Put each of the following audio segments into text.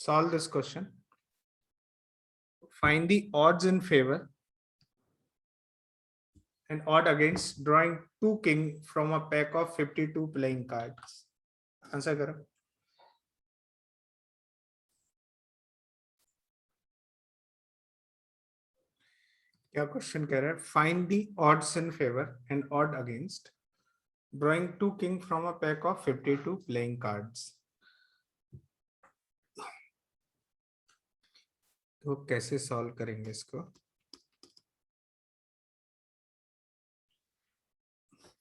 Solve this question. Find the odds in favor and odd against drawing 2 king from a pack of 52 playing cards. Answer करो. क्या question कह रहा है? Find the odds in favor and odd against drawing 2 king from a pack of 52 playing cards. तो कैसे solve करेंगे इसको?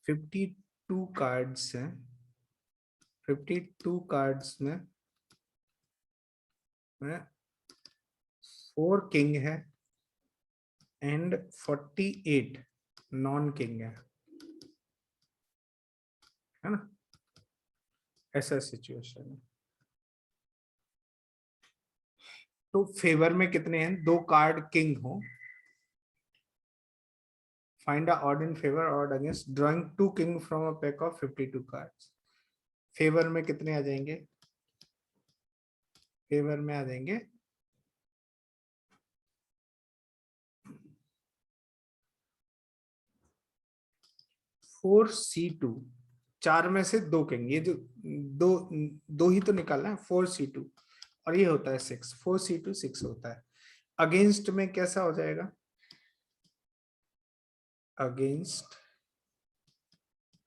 52 cards हैं. 52 कार्ड्स में 4 किंग है एंड 48 नॉन किंग है ना? ऐसा सिचुएशन है. तो फेवर में कितने हैं? 2 कार्ड किंग हो. Find a odd in favour, odd against drawing 2 king from a pack of 52 cards. Favour में कितने आ जाएंगे? फेवर में आ जाएंगे 4c2. 4 में से 2 किंग, ये जो दो ही तो निकालना है. 4c2 और ये होता है 6. 4c2 6 होता है. अगेंस्ट में कैसा हो जाएगा?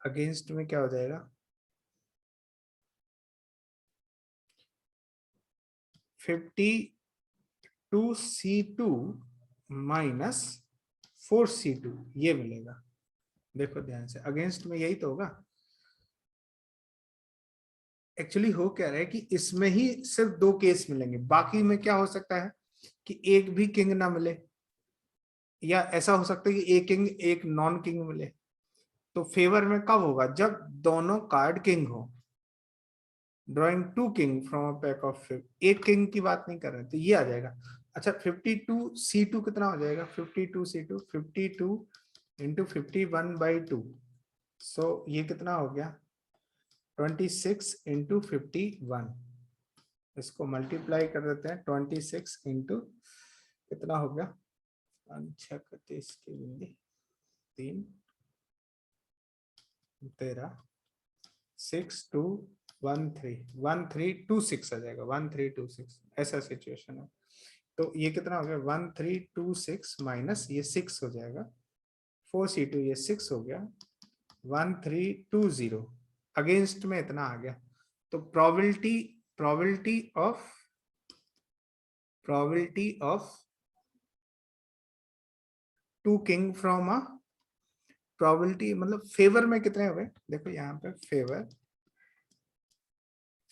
अगेंस्ट में क्या हो जाएगा? 52c2 माइनस 4c2 ये मिलेगा. देखो ध्यान से, अगेंस्ट में यही तो होगा. एक्चुअली हो क्या रहा है कि इसमें ही सिर्फ 2 केस मिलेंगे. बाकी में क्या हो सकता है कि एक भी किंग ना मिले, या ऐसा हो सकता है कि एक किंग एक नॉन किंग मिले. तो फेवर में कब होगा? जब दोनों कार्ड किंग हो. Drawing 2 king from a pack of 5. एक किंग की बात नहीं कर रहे, तो ये आ जाएगा. अच्छा, 52c2 कितना हो जाएगा? 52c2 52 into 51/2. सो ये कितना हो गया? 26 इंटू 51. इसको मल्टीप्लाई कर देते हैं. 26 इंटू कितना हो गया? 36 की बिंदी 3 13 1326 आ जाएगा. 1326 ऐसा सिचुएशन है. तो ये कितना हो गया? 1326 माइनस ये 6 हो जाएगा. 4c2 ये 6 हो गया. 1320. अगेंस्ट में इतना आ गया. तो probability of 2 king from a probability, मतलब फेवर में कितने हुए? देखो यहाँ पे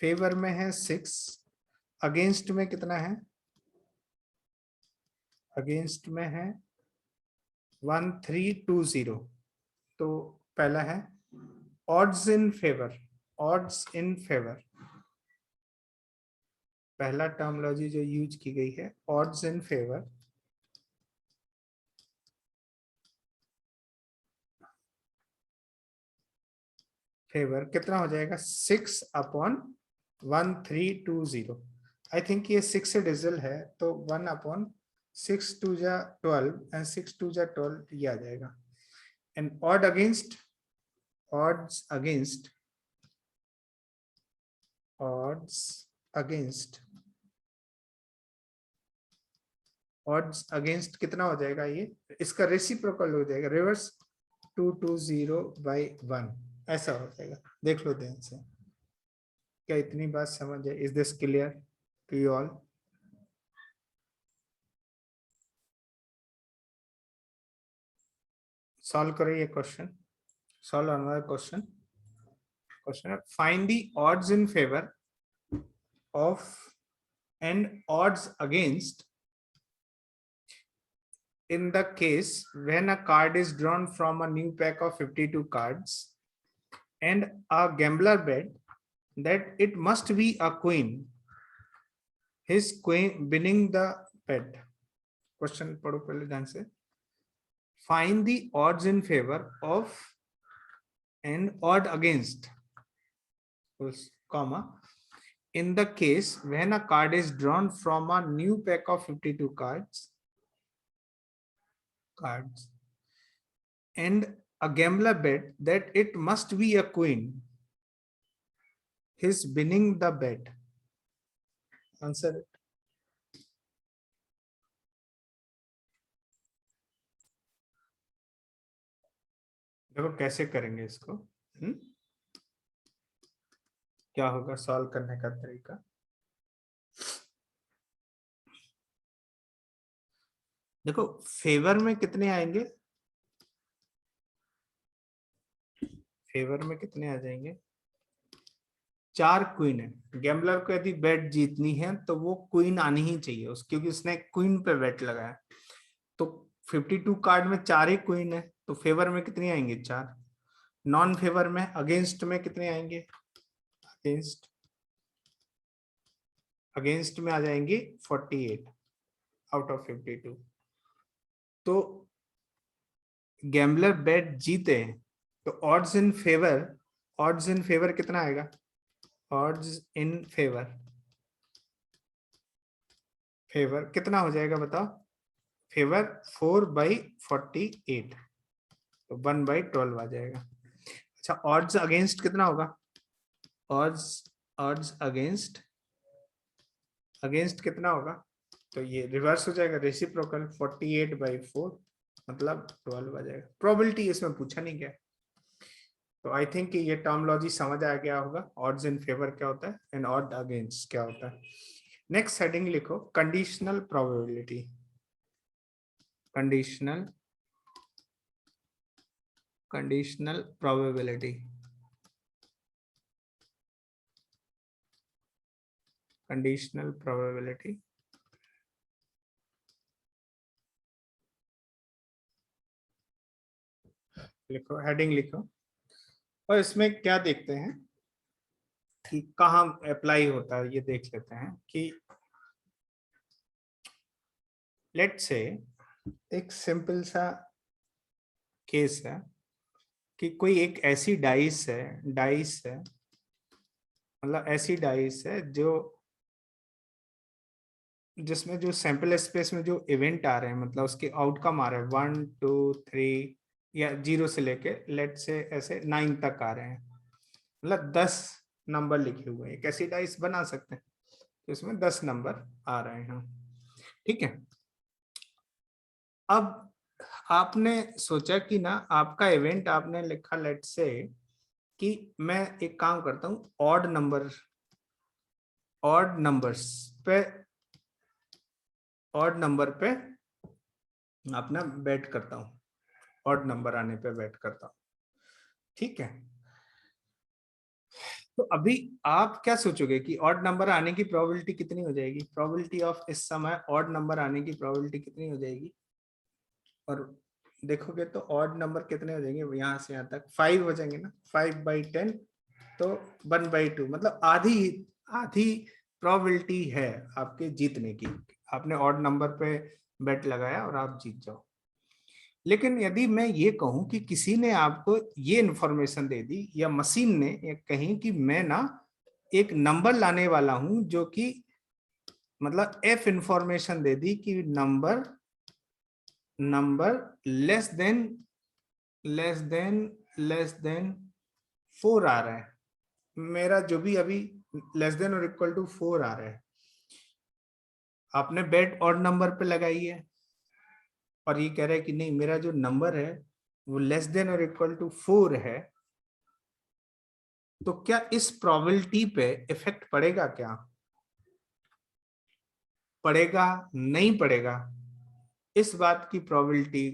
फेवर में है 6. अगेंस्ट में कितना है? अगेंस्ट में है 1320. तो पहला है ऑड्स इन फेवर. पहला टर्मिनोलॉजी जो यूज की गई है, ऑड्स इन फेवर. फेवर कितना हो जाएगा? 6/1320. आई थिंक ये 6 से डिजिटल है, तो 1/6 2 जा 12 एंड 6 2 जा 12 ये आ जाएगा. एंड odds against कितना हो जाएगा? ये इसका रेसिप्रोकल हो जाएगा, रिवर्स 220/1 ऐसा हो जाएगा. देख लो ध्यान से. क्या इतनी बात समझ है? Is this clear to you all? Solve करो ये question. Solve another question. Find the odds in favour of and odds against in the case when a card is drawn from a new pack of 52 cards and a gambler bet that it must be a queen, his queen winning the bet. Question पढ़ो पहले ढंग से. Find the odds in favor of and odd against, comma, in the case when a card is drawn from a new pack of 52 cards and a gambler bet that it must be a queen, his winning the bet. Answer it. देखो कैसे करेंगे इसको। क्या होगा solve करने का तरीका। देखो फेवर में कितने आएंगे, फेवर में कितने आ जाएंगे, 4 क्वीन है। गैम्बलर को यदि बेट जीतनी है तो वो क्वीन आनी ही चाहिए उस, क्योंकि उसने क्वीन पे बेट लगाया। तो 52 कार्ड में 4 ही क्वीन है, तो फेवर में कितनी आएंगे 4। नॉन फेवर में अगेंस्ट में कितने आएंगे, अगेंस्ट, अगेंस्ट में आ जाएंगे 48 आउट ऑफ 52। तो गैम्बलर बेट जीते तो odds in favour, odds in favour कितना आएगा, ऑड्स इन फेवर, फेवर कितना हो जाएगा बताओ, फेवर 4/48 तो 1/12 आ जाएगा। अच्छा ऑड्स अगेंस्ट कितना होगा, ऑड्स, ऑड्स अगेंस्ट, अगेंस्ट कितना होगा, तो ये रिवर्स हो जाएगा, रेसिप्रोकल 48/4 मतलब 12 आ जाएगा। प्रोबेबिलिटी इसमें पूछा नहीं गया, तो आई थिंक ये टर्मोलॉजी समझ आ गया होगा, ऑड्स इन फेवर क्या होता है एंड ऑड अगेंस्ट क्या होता है। नेक्स्ट हेडिंग लिखो conditional probability, conditional, conditional probability, conditional probability. लिखो हेडिंग लिखो, और इसमें क्या देखते हैं कि कहाँ अप्लाई होता है ये देख लेते हैं कि लेट्स से एक सिंपल सा केस है कि कोई एक ऐसी डाइस है, डाइस है मतलब ऐसी डाइस है जो जिसमें जो सैंपल स्पेस में जो इवेंट आ रहे हैं मतलब उसके आउटकम आ रहे हैं 1 2 3 या 0 से लेके लेट से ऐसे 9 तक आ रहे हैं, मतलब 10 नंबर लिखे हुए हैं। एक ऐसी डाइस बना सकते हैं तो इसमें 10 नंबर आ रहे हैं, ठीक है। अब आपने सोचा कि ना आपका इवेंट आपने लिखा लेट से कि मैं एक काम करता हूँ ऑड नंबर, ऑड नंबर्स पे, ऑड नंबर पे अपना बेट करता हूँ, ऑड नंबर आने पे बेट करता हूँ, ठीक है। तो अभी आप क्या सोचोगे कि ऑड नंबर आने की प्रोबेबिलिटी कितनी हो जाएगी, प्रोबेबिलिटी ऑफ इस समय ऑड नंबर आने की प्रोबेबिलिटी कितनी हो जाएगी। और देखोगे तो ऑड नंबर कितने हो जाएंगे, यहाँ से यहाँ तक 5 हो जाएंगे ना, 5/10 तो 1/2 मतलब आधी, आधी प्रोबेबिलिटी है आपके जीतने की। आपने ऑड नंबर पे बेट लगाया और आप जीत जाओ। लेकिन यदि मैं ये कहूं कि किसी ने आपको ये इंफॉर्मेशन दे दी या मशीन ने ये कहीं कि मैं ना एक नंबर लाने वाला हूं जो कि मतलब एफ इंफॉर्मेशन दे दी कि number, number less than, less than, less than 4 आ रहा है, मेरा जो भी अभी लेस देन और इक्वल टू 4 आ रहा है, आपने बेट और नंबर पे लगाई है और ये कह रहा है कि नहीं मेरा जो नंबर है वो लेस देन और इक्वल टू 4 है, तो क्या इस प्रोबेबिलिटी पे इफेक्ट पड़ेगा, क्या पड़ेगा, नहीं पड़ेगा। इस बात की प्रोबेबिलिटी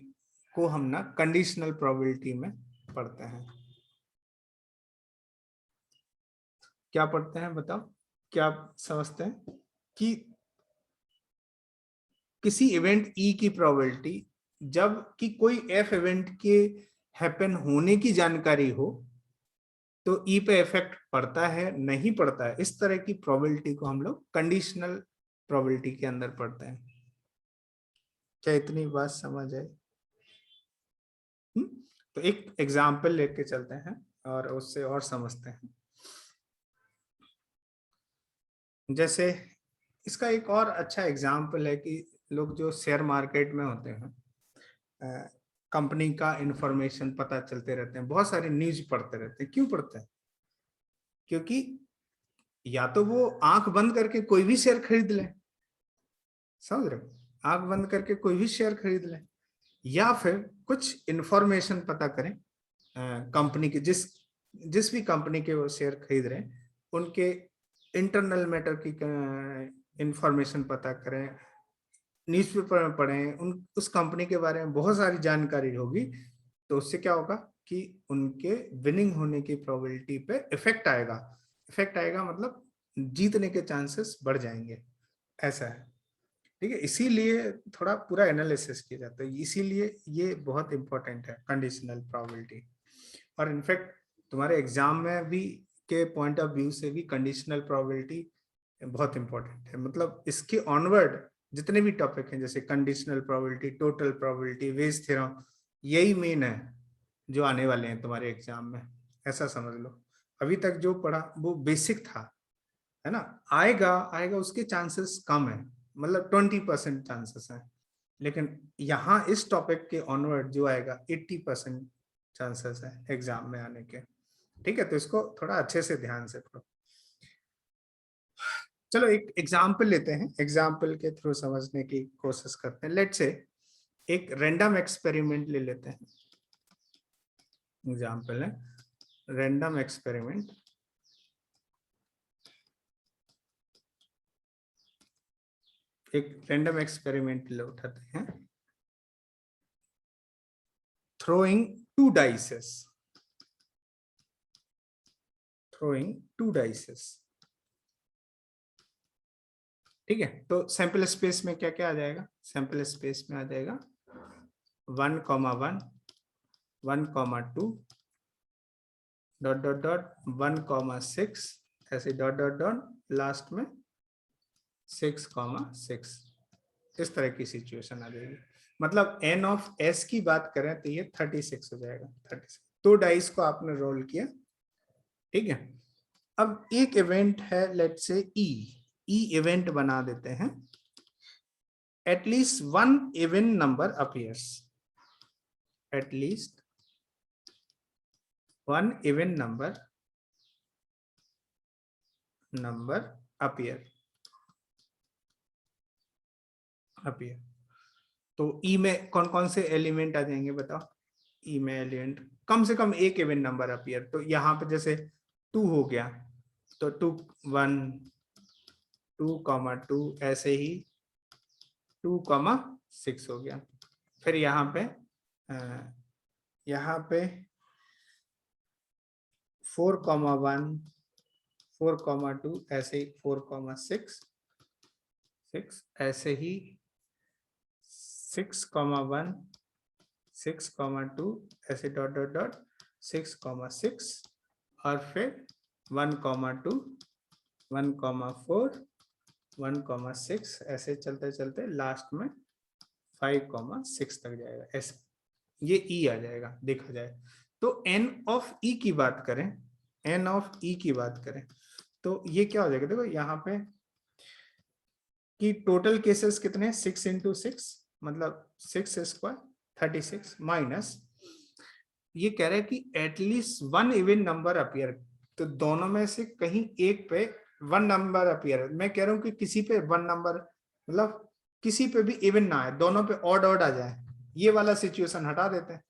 को हम ना कंडीशनल प्रोबेबिलिटी में पढ़ते हैं। क्या पढ़ते हैं बताओ, क्या समझते हैं कि किसी इवेंट ई की प्रोबेबिलिटी जब कि कोई एफ इवेंट के हैपन होने की जानकारी हो तो ई पे इफेक्ट पड़ता है नहीं पड़ता है, इस तरह की प्रोबेबिलिटी को हम लोग कंडीशनल प्रोबेबिलिटी के अंदर पढ़ते हैं। क्या इतनी बात समझ आए। तो एक एग्जाम्पल लेके चलते हैं और उससे और समझते हैं। जैसे इसका एक और अच्छा एग्जाम्पल है कि लोग जो शेयर मार्केट में होते हैं, कंपनी का इंफॉर्मेशन पता चलते रहते हैं, बहुत सारे न्यूज पढ़ते रहते हैं। क्यों पढ़ते हैं? क्योंकि या तो वो आंख बंद करके कोई भी शेयर खरीद ले, समझ रहे हो, आंख बंद करके कोई भी शेयर खरीद ले, या फिर कुछ इंफॉर्मेशन पता करें कंपनी के, जिस जिस भी कंपनी के वो शेयर खरीद रहे हैं उनके इंटरनल मैटर की इंफॉर्मेशन पता करें, न्यूज़पेपर में पढ़ें, उन उस कंपनी के बारे में बहुत सारी जानकारी होगी। तो उससे क्या होगा कि उनके विनिंग होने की प्रोबेबिलिटी पे इफेक्ट आएगा। इफेक्ट आएगा मतलब जीतने के चांसेस बढ़ जाएंगे, ऐसा है। ठीक है, इसीलिए थोड़ा पूरा एनालिसिस किया जाता है, इसीलिए ये बहुत इंपॉर्टेंट है कंडीशनल प्रोबेबिलिटी। और इनफैक्ट तुम्हारे एग्जाम में भी के पॉइंट ऑफ व्यू से भी कंडीशनल प्रोबेबिलिटी बहुत इंपॉर्टेंट है। मतलब इसके ऑनवर्ड जितने भी टॉपिक हैं, जैसे conditional probability, total probability, Bayes theorem, यही मेन है जो आने वाले हैं तुम्हारे एग्जाम में, ऐसा समझ लो। अभी तक जो पढ़ा वो बेसिक था, है ना, आएगा आएगा उसके चांसेस कम है, मतलब 20% चांसेस है। लेकिन यहाँ इस टॉपिक के ऑनवर्ड जो आएगा 80% चांसेस है एग्जाम में आने के। ठीक है, तो इसको थोड़ा अच्छे से ध्यान से पढ़ो। चलो एक एग्जाम्पल लेते हैं, एग्जाम्पल के थ्रू समझने की कोशिश करते हैं। लेट्स से एक रैंडम एक्सपेरिमेंट ले लेते हैं। एग्जाम्पल है रैंडम एक्सपेरिमेंट। एक रैंडम एक्सपेरिमेंट ले उठाते हैं, throwing two dices, throwing two dices। ठीक है, तो सैंपल स्पेस में क्या क्या आ जाएगा? सैंपल स्पेस में आ जाएगा 1,1, 1,2, डॉट डॉट डॉट 1,6, ऐसे डॉट डॉट डॉट लास्ट में 6,6। इस तरह की सिचुएशन आ जाएगी। मतलब n ऑफ s की बात करें तो ये 36 हो जाएगा। 36 तो डाइस को आपने रोल किया। ठीक है, अब एक इवेंट है, लेट से ई इवेंट बना देते हैं। At least one even number appears, at least one even number appear. तो ई में कौन कौन से एलिमेंट आ जाएंगे बताओ? ई में एलिमेंट कम से कम एक इवन नंबर अपीयर। तो यहाँ पे जैसे 2 हो गया तो 2 1 2,2 ऐसे ही 2,6 हो गया। फिर यहाँ पे 4,1 4,2 ऐसे ही 4,6 ऐसे ही 6,1 6,2 ऐसे डॉट डॉट डॉट 6,6 और फिर 1,2 1,4 1,6 ऐसे चलते चलते लास्ट में 5,6 तक जाएगा। ऐसे ये ई आ जाएगा देखा जाए तो। एन ऑफ ई की बात करें, एन ऑफ ई की बात करें तो ये क्या हो जाएगा? देखो यहाँ पे कि टोटल केसेस कितने? 6 इंटू 6 मतलब 6 स्क्वायर 36 माइनस ये कह रहा है कि at least one even number appear. तो दोनों में से कहीं एक पे वन नंबर अपीयर। मैं कह रहा हूं कि किसी पे वन नंबर मतलब किसी पे भी इवन ना आए, दोनों पे ऑड ऑड आ जाए। ये वाला सिचुएशन हटा देते हैं।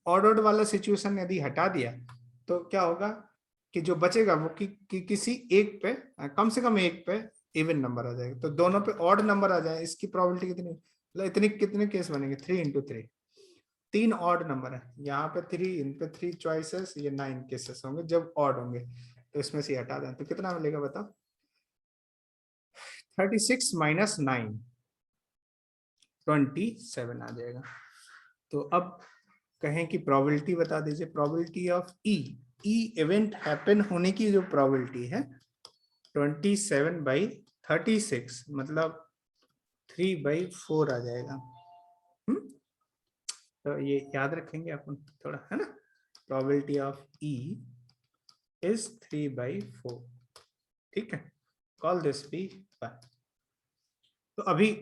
ऑड ऑड वाला सिचुएशन यदि हटा दिया तो क्या होगा कि जो बचेगा वो किसी एक पे कम से कम एक पे इवन नंबर आ जाएगा। तो दोनों पे ऑड नंबर आ जाए, इसकी प्रोबेबिलिटी कितनी? मतलब इतने कितने केस बनेंगे? 3 इंटू 3, 3 ऑड नंबर है यहाँ पे 3, इन पे 3 चॉइसेस, ये 9 केसेस होंगे जब ऑड होंगे। तो इसमें से हटा दें तो कितना मिलेगा बताओ? 36 माइनस 9 27 आ जाएगा। तो अब कहें कि प्रोबेबिलिटी बता दीजिए, probability of E event happen होने की जो प्रोबेबिलिटी है 27/36 मतलब 3/4 आ जाएगा। तो ये याद रखेंगे अपन थोड़ा, है ना? Probability of E is 3/4। ठीक है, कॉल दिस भी 1। तो अभी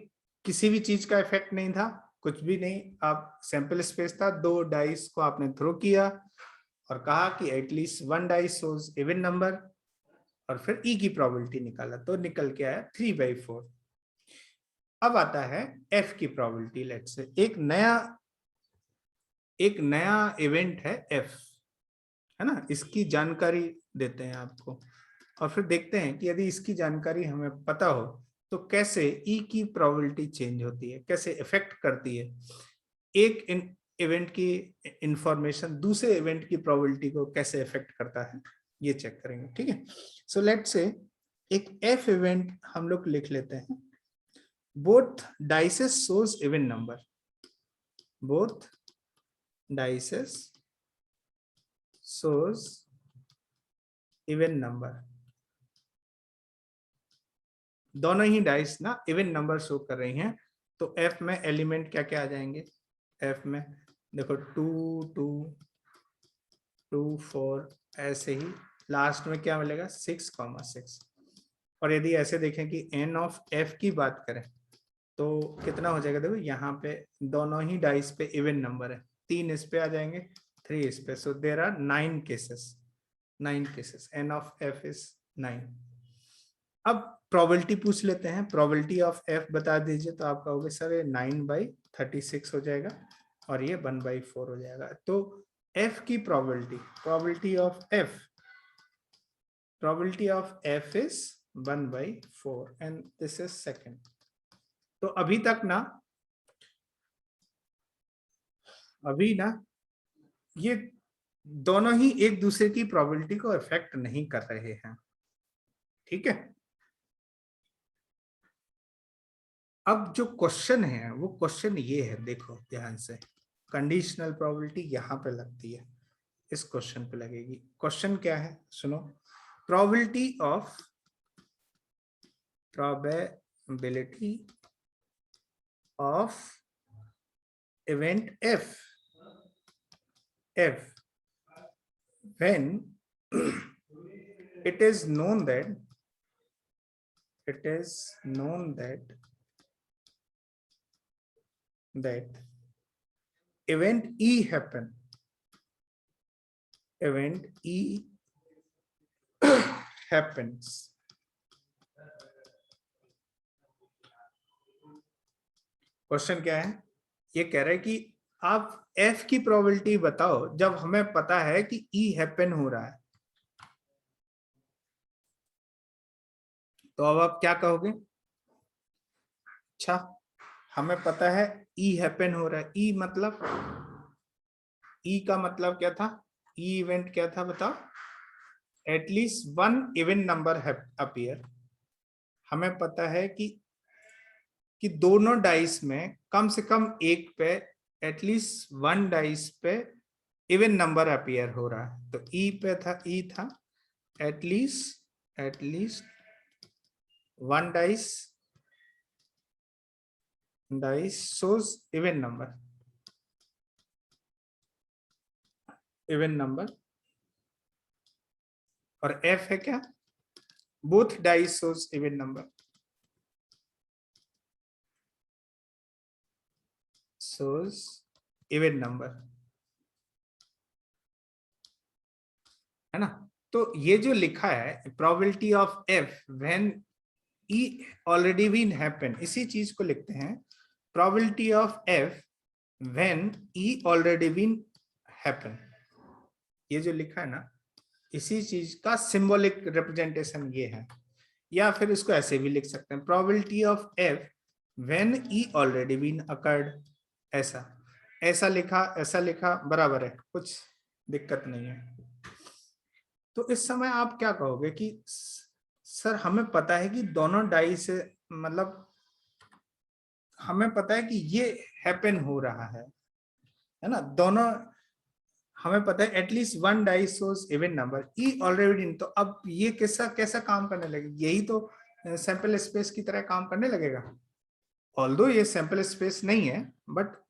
किसी भी चीज का इफेक्ट नहीं था, कुछ भी नहीं, आप सैंपल स्पेस था, 2 डाइस को आपने थ्रो किया और कहा कि at least 1 dice shows even number, और फिर ई की प्रोबेबिलिटी निकाला, तो निकल के आया 3/4। अब आता है एफ की प्रोबेबिलिटी। लेट्स से एक नया इवेंट है एफ, है ना, इसकी जानकारी देते हैं आपको, और फिर देखते हैं कि यदि इसकी जानकारी हमें पता हो तो कैसे ई की प्रोबेबिलिटी चेंज होती है, कैसे इफेक्ट करती है। एक इवेंट की इंफॉर्मेशन दूसरे इवेंट की प्रोबेबिलिटी को कैसे इफेक्ट करता है, ये चेक करेंगे। ठीक है, सो लेट्स से एक एफ इवेंट हम लोग लिख लेते हैं। Both dices shows even number, both dices shows even number, दोनों ही डाइस ना इवन नंबर शो कर रही हैं। तो एफ में एलिमेंट क्या क्या आ जाएंगे? एफ में देखो 2 2 2 4, ऐसे ही लास्ट में क्या मिलेगा 6,6। और यदि ऐसे देखें कि एन ऑफ एफ की बात करें तो कितना हो जाएगा? देखो यहाँ पे दोनों ही डाइस पे इवन नंबर है, 3 इस पे आ जाएंगे, 3 इस पे, so there are 9 cases, 9 cases, N of F is 9। अब प्रोबेबिलिटी पूछ लेते हैं, प्रोबेबिलिटी ऑफ एफ बता दीजिए, तो आप कहोगे सर ये 9/36 हो जाएगा और ये 1/4 हो जाएगा। तो एफ की probability of F is 1/4 and this is second. तो अभी ना ये दोनों ही एक दूसरे की प्रोबेबिलिटी को इफेक्ट नहीं कर रहे हैं। ठीक है, अब जो क्वेश्चन है वो क्वेश्चन ये है, देखो ध्यान से, कंडीशनल प्रोबेबिलिटी यहाँ पे लगती है, इस क्वेश्चन पे लगेगी। क्वेश्चन क्या है सुनो, probability of event F when it is known that event E happens, question क्या है, ये कह रहा है कि आप F की प्रोबेबिलिटी बताओ जब हमें पता है कि E हैपन हो रहा है। तो अब आप क्या कहोगे? अच्छा, हमें पता है E हैपन हो रहा है, E मतलब, E का मतलब क्या था? E इवेंट क्या था बताओ? At least 1 even number appear. हमें पता है कि दोनों डाइस में कम से कम एक पे, एटलीस्ट 1 डाइस पे इवन नंबर अपीयर हो रहा है। तो ई पे था, ई था at least 1 dice shows even number, और एफ है क्या? Both dice shows even number, है ना। तो ये जो लिखा है probability of F when E already been happen, इसी चीज को लिखते हैं probability of F when E already been happen. ये जो लिखा है ना, इसी चीज का सिंबॉलिक रिप्रेजेंटेशन ये है। या फिर इसको ऐसे भी लिख सकते हैं, probability of F when E already been occurred. ऐसा लिखा बराबर है, कुछ दिक्कत नहीं है। तो इस समय आप क्या कहोगे कि सर हमें पता है कि दोनों डाई से, मतलब हमें पता है कि ये हैपन हो रहा है ना, दोनों हमें पता है at least 1 die shows even number, E already. तो अब ये कैसा काम करने लगेगा? यही तो सैंपल स्पेस की तरह काम करने लगेगा। ऑल्दो ये सैंपल स्पेस नहीं है, बट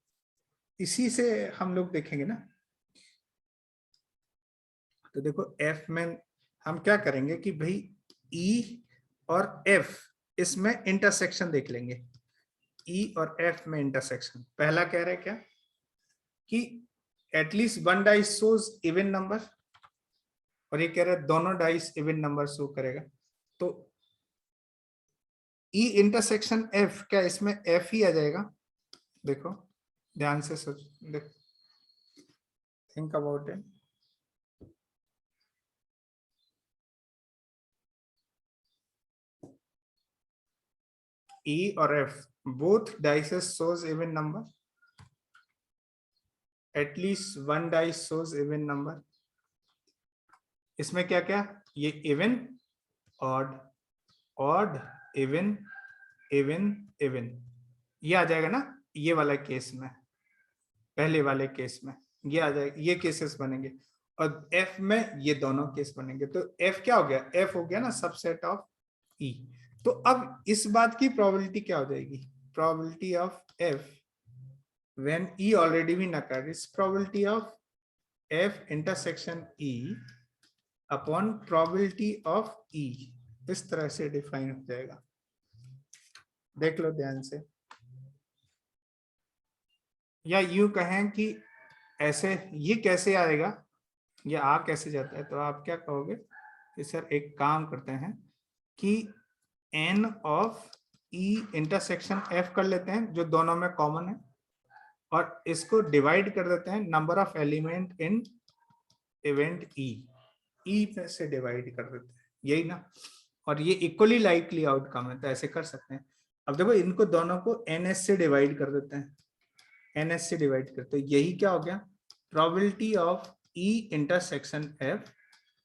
इसी से हम लोग देखेंगे ना। तो देखो एफ में हम क्या करेंगे कि भाई ई और एफ, इसमें इंटरसेक्शन देख लेंगे, ई और एफ में इंटरसेक्शन। पहला कह रहे क्या कि at least one dice shows even number, और ये कह रहे दोनों डाइस इवन नंबर शो करेगा। तो ई इंटरसेक्शन एफ, क्या इसमें एफ ही आ जाएगा? देखो ध्यान से सोच, देख, थिंक अबाउट इट। E और F both dices shows even number, at least one dice shows even number। इसमें क्या क्या, ये even, odd, odd, even, even, even, ये आ जाएगा ना ये वाला केस में, पहले वाले केस में ये आ जाएगा, ये केसेस बनेंगे। और F में ये दोनों केस बनेंगे। तो F क्या हो गया? F हो गया ना सबसेट ऑफ E। तो अब इस बात की प्रोबेबिलिटी क्या हो जाएगी? Probability of F when E already been occurred is probability of F intersection E upon probability of E। इस तरह से डिफाइन हो जाएगा, देख लो ध्यान से। या यूं कहें कि ऐसे, ये कैसे आएगा, ये आ कैसे जाता है? तो आप क्या कहोगे कि सर एक काम करते हैं कि N of E intersection F कर लेते हैं, जो दोनों में कॉमन है, और इसको डिवाइड कर देते हैं number of element in event E, E से डिवाइड कर देते हैं, यही ना। और ये इक्वली लाइकली आउटकम है, तो ऐसे कर सकते हैं। अब देखो इनको दोनों को NS से डिवाइड कर देते हैं, NS से डिवाइड करते हैं, यही क्या हो गया? Probability of E intersection F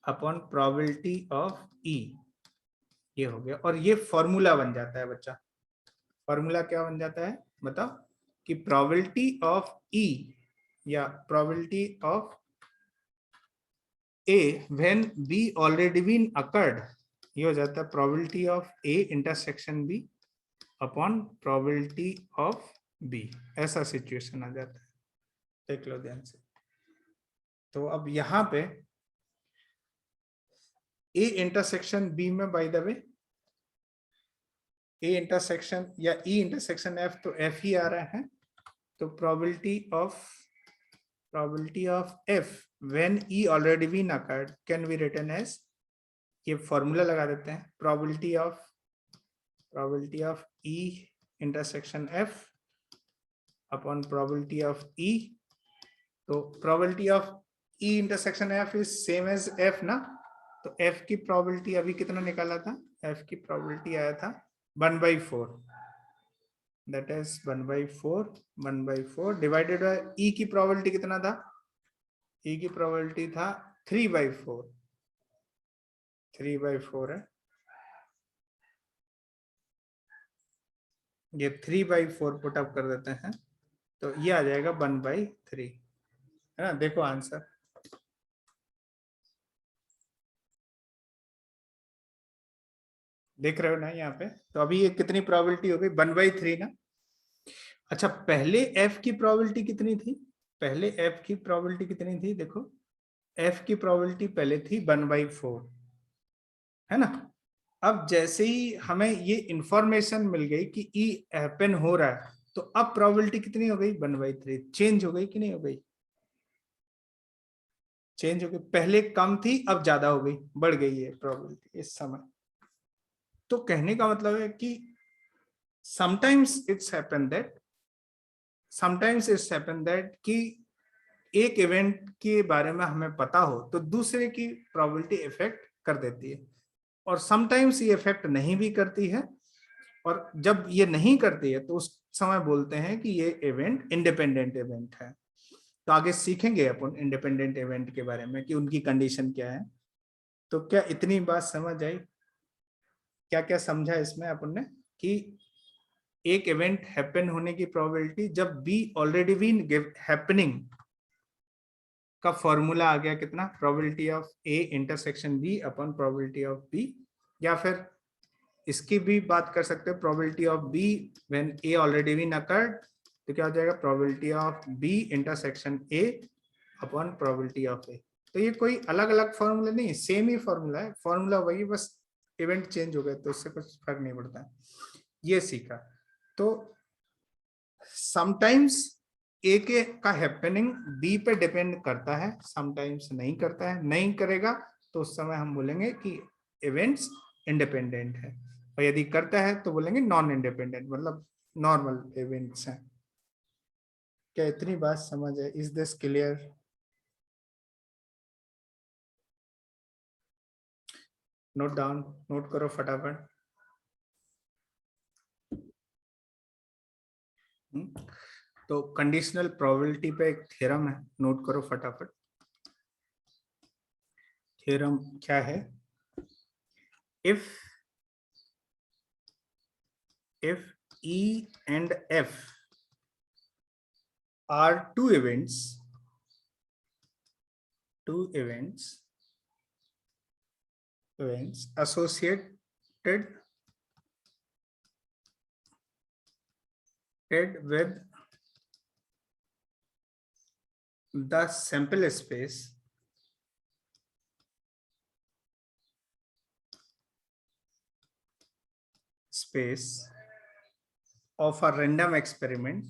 upon probability of E, ये हो गया। और ये फॉर्मूला बन जाता है बच्चा। फॉर्मूला क्या बन जाता है बताओ? कि प्रोबेबिलिटी ऑफ E या probability of A when B already been occurred, ये हो जाता है probability of A intersection B upon probability of B। ऐसा सिचुएशन आ जाता है, देख लो ध्यान से। तो अब यहाँ पे A इंटरसेक्शन B में, by the way A intersection या E इंटरसेक्शन F, तो F ही आ रहा है। तो probability of F when E already been occurred can be written as, ये फॉर्मूला लगा देते हैं, probability of E intersection F upon probability of E। तो probability of E intersection F is same as F ना। तो F की probability अभी कितना निकाला था? F की प्रोबेबिलिटी आया था 1/4, that is 1/4 divided by E की प्रोबेबिलिटी कितना था? E की प्रोबेबिलिटी था 3/4, 3/4 है, ये 3/4 पुट अप कर देते हैं, तो ये आ जाएगा 1/3, है ना। देखो आंसर, देख रहे हो ना यहाँ पे। तो अभी ये कितनी प्रोबेबिलिटी हो गई? 1/3 ना। अच्छा, पहले F की प्रोबेबिलिटी कितनी थी? पहले F की प्रोबेबिलिटी कितनी थी? देखो F की प्रोबेबिलिटी पहले थी 1/4, है ना। अब जैसे ही हमें ये इंफॉर्मेशन मिल गई कि E हैपन हो रहा है, तो अब प्रोबेबिलिटी कितनी हो गई? 1/3। चेंज हो गई कि नहीं हो गई? चेंज हो गई, पहले कम थी अब ज्यादा हो गई, बढ़ गई है प्रोबेबिलिटी इस समय। तो कहने का मतलब है कि समटाइम्स इट्स हैपन दैट कि एक इवेंट के बारे में हमें पता हो तो दूसरे की प्रोबेबिलिटी इफेक्ट कर देती है, और समटाइम्स ये इफेक्ट नहीं भी करती है। और जब ये नहीं करती है तो उस समय बोलते हैं कि ये इवेंट इंडिपेंडेंट इवेंट है। तो आगे सीखेंगे अपन इंडिपेंडेंट इवेंट के बारे में कि उनकी कंडीशन क्या है। तो क्या इतनी बात समझ आई? क्या क्या समझा इसमें अपन ने? कि एक इवेंट हैपन होने की प्रोबेबिलिटी जब बी ऑलरेडी बीन हैपनिंग का फॉर्मूला आ गया कितना? Probability of A intersection B upon probability of B. या फिर इसकी भी बात कर सकते हैं, probability of B when A already been occurred, तो क्या हो जाएगा? Probability of B intersection A upon probability of A. तो ये कोई अलग अलग फॉर्मूला नहीं, सेम ही फॉर्मूला है, फॉर्मूला वही, बस इवेंट चेंज हो गए तो उससे कुछ फर्क नहीं पड़ता है, ये सीखा। तो समटाइम्स ए के का हैपनिंग बी पे डिपेंड करता है, समटाइम्स नहीं करता है, नहीं करेगा तो उस समय हम बोलेंगे कि इवेंट्स इंडिपेंडेंट है, और यदि करता है तो बोलेंगे नॉन इंडिपेंडेंट, मतलब नॉर्मल इवेंट्स हैं। क्या इतनी बात समझ है? Is this clear? Note down, note करो फटाफट। तो कंडीशनल प्रोबेबिलिटी पे एक थ्योरम है, नोट करो फटाफट। थ्योरम क्या है? If E and F are two events associated with the sample space of a random experiment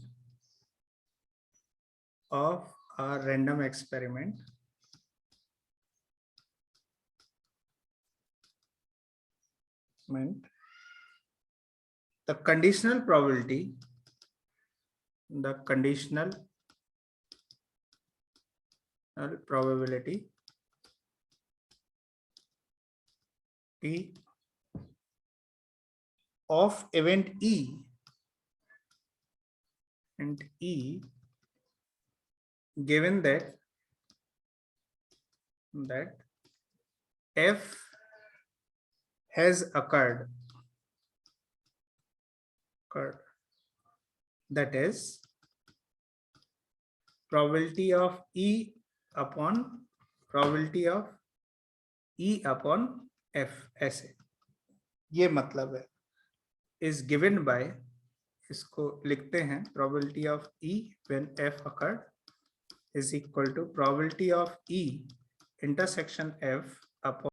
the conditional probability P of event E and E, given that F has occurred, that is probability of E upon F, ऐसे ये मतलब है। is given by, इसको लिखते हैं probability of E when F occurred is equal to probability of E intersection F upon